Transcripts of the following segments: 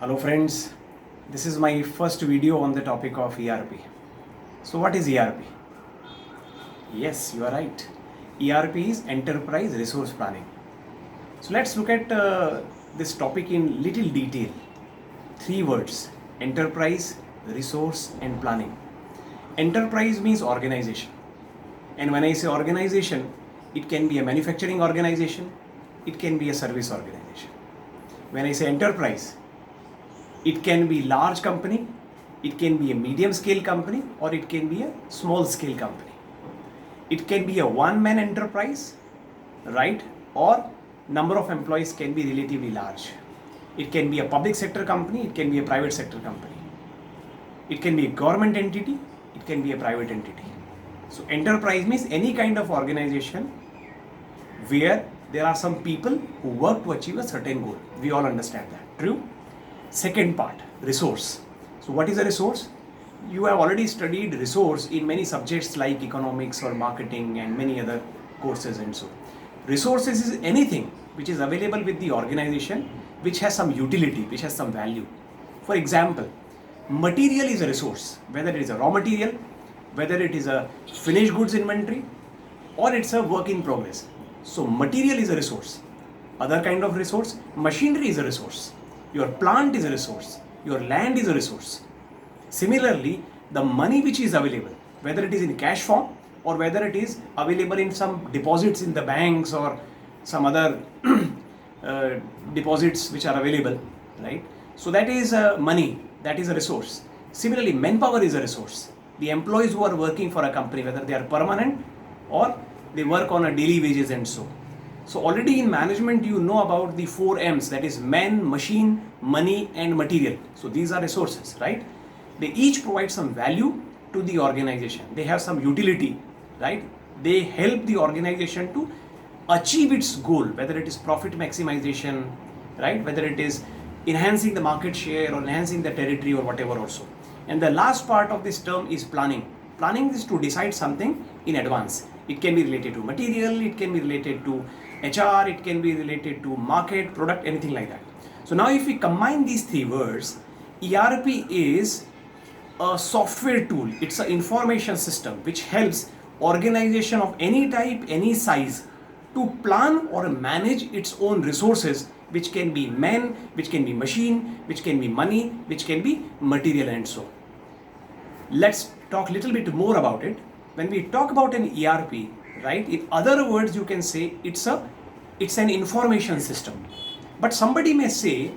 Hello friends, this is my first video on the topic of ERP. So what is ERP? Yes, you are right. ERP is Enterprise Resource Planning. So let's look at this topic in little detail. Three words: enterprise, resource and planning. Enterprise means organization. And when I say organization, it can be a manufacturing organization, it can be a service organization. When I say enterprise, it can be large company, it can be a medium scale company, or it can be a small scale company. It can be a one-man enterprise, right? Or number of employees can be relatively large. It can be a public sector company, it can be a private sector company. It can be a government entity, it can be a private entity. So enterprise means any kind of organization where there are some people who work to achieve a certain goal. We all understand that. True? Second part, resource. So what is a resource? You have already studied resource in many subjects like economics or marketing and many other courses and so. Resources is anything which is available with the organization which has some utility, which has some value. For example, material is a resource, whether it is a raw material, whether it is a finished goods inventory, or it's a work in progress. So material is a resource. Other kind of resource, machinery is a resource. Your plant is a resource. Your land is a resource. Similarly, the money which is available, whether it is in cash form or whether it is available in some deposits in the banks or some other deposits which are available, right? So that is money, that is a resource. Similarly, manpower is a resource. The employees who are working for a company, whether they are permanent or they work on a daily wages and so. So already in management you know about the 4 M's, that is man, machine, money and material. So these are resources, right? They each provide some value to the organization. They have some utility, right? They help the organization to achieve its goal, whether it is profit maximization, right? Whether it is enhancing the market share or enhancing the territory or whatever also. And the last part of this term is planning. Planning is to decide something in advance. It can be related to material, it can be related to HR, it can be related to market, product, anything like that. So now if we combine these three words, ERP is a software tool. It's an information system which helps organization of any type, any size to plan or manage its own resources, which can be men, which can be machine, which can be money, which can be material and so. Let's talk a little bit more about it. When we talk about an ERP, right, in other words you can say it's an information system. But somebody may say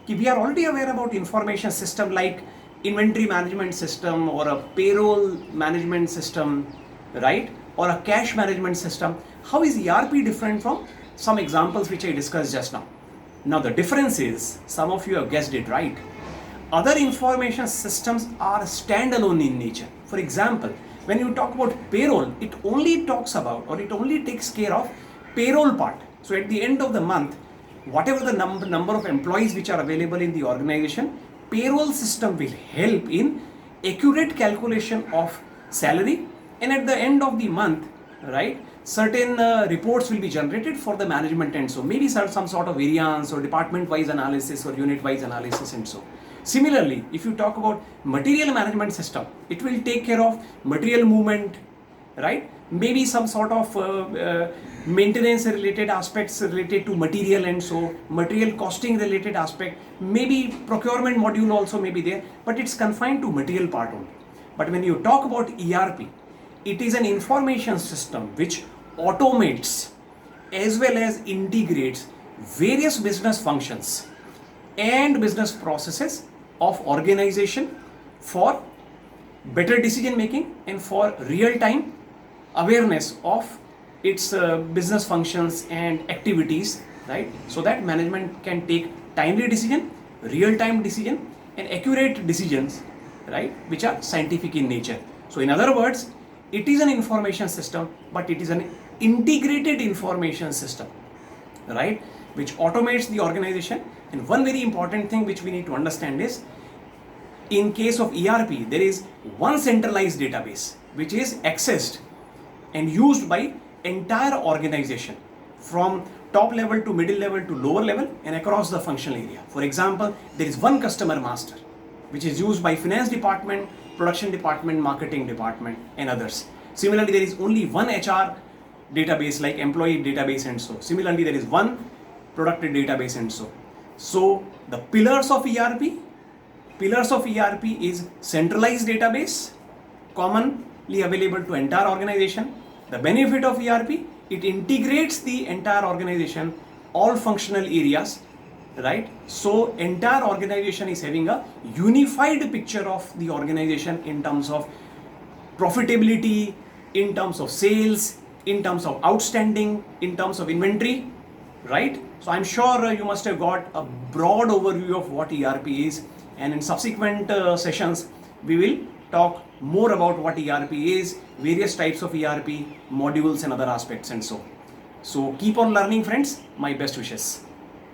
we are already aware about information system like inventory management system or a payroll management system, right, or a cash management system. How is ERP different from some examples which I discussed just now? Now the difference is, some of you have guessed it right, other information systems are standalone in nature. For example, when you talk about payroll, it only talks about or it only takes care of payroll part. So at the end of the month, whatever the number of employees which are available in the organization, payroll system will help in accurate calculation of salary, and at the end of the month, right, certain reports will be generated for the management, and so maybe some sort of variance or department wise analysis or unit wise analysis and so. Similarly, if you talk about material management system, it will take care of material movement, right? Maybe some sort of maintenance related aspects related to material and so, material costing related aspect, maybe procurement module also may be there, but it's confined to material part only. But when you talk about ERP, it is an information system which automates as well as integrates various business functions and business processes of organization for better decision making and for real time awareness of its business functions and activities, right? So that management can take timely decision, real time decision and accurate decisions, right, which are scientific in nature. So in other words, it is an information system, but it is an integrated information system, right, which automates the organization. And one very important thing which we need to understand is, in case of ERP, there is one centralized database which is accessed and used by entire organization, from top level to middle level to lower level and across the functional area. For example, there is one customer master which is used by finance department, production department, marketing department and others. Similarly, there is only one HR database like employee database and so. Similarly, there is one product database and so. So the pillars of ERP is centralized database, commonly available to entire organization. The benefit of ERP, it integrates the entire organization, all functional areas, right? So entire organization is having a unified picture of the organization in terms of profitability, in terms of sales, in terms of outstanding, in terms of inventory, right? So I'm sure you must have got a broad overview of what ERP is, and in subsequent sessions we will talk more about what ERP is, various types of ERP, modules and other aspects and so. So keep on learning friends, my best wishes.